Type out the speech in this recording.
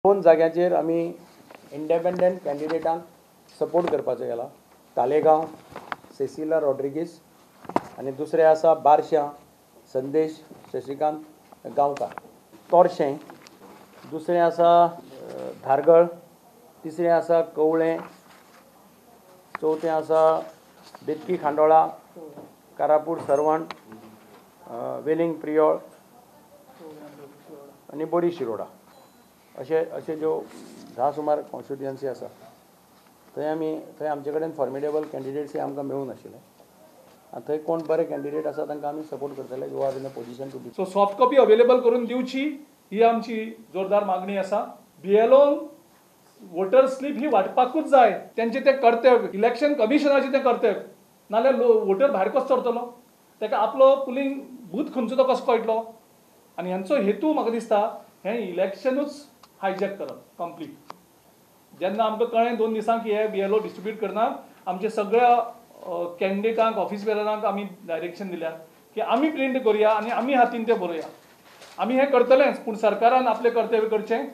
दोन जाग्याचेर आमी इंडिपेंडंट कॅन्डिडेटांक सपोर्ट करपाचो गेला. तालेगांव सेसिला रॉड्रिगीस आनी दुसरे आसा बार्शा संदेश शशिकांत गांवकार. तोरशें दुसरें आसा धारगळ, तिसरें आसा कवळें, चवथें आसा बेतकी खांडोळा, कारापूर सरवण, वेलिंग प्रियोळ आनी बोरी शिरोडा अशे ज्यो 10 सुमार कॉन्स्टिट्युएन्सी आसा थंय आमचे कडेन फॉर्मिडेबल कॅन्डिडेट्स आमकां मेळूं नाशिल्ले. आनी थंय कोण बरे कॅन्डिडेट आसा तांकां आमी सपोर्ट करतले. You are in a position to be. So soft copy available करून दिवची ही आमची जोरदार मागणी आसा. BLO वोटर स्लीप ही वाटपाकूच जाय. त्यांचे ते कर्तव्य, इलेक्शन कमिशनाचे ते कर्तव्य. नाल्यार वोटर भायर कसो सरतलो, ताका आपलो पुलिंग बूथ खंयचो तो कसो कळटलो. आनी ह्यांचो हेतू म्हाका दिसता हें इलेक्शनूच हायजॅक करप कंप्लीट. जेन्ना आमकां कळ्ळें 2 दिसांक हे BLO डिस्ट्रिब्यूट करनात, आमच्या सगळ्या कॅन्डिडेटांक ऑफिस बेररांक आमी डायरेक्शन दिल्यात की आमी प्रिंट करुया आनी आमी हातीन तें बरोवया. आमी हें करतलेंच, पूण सरकारान आपलें कर्तव्य करचें.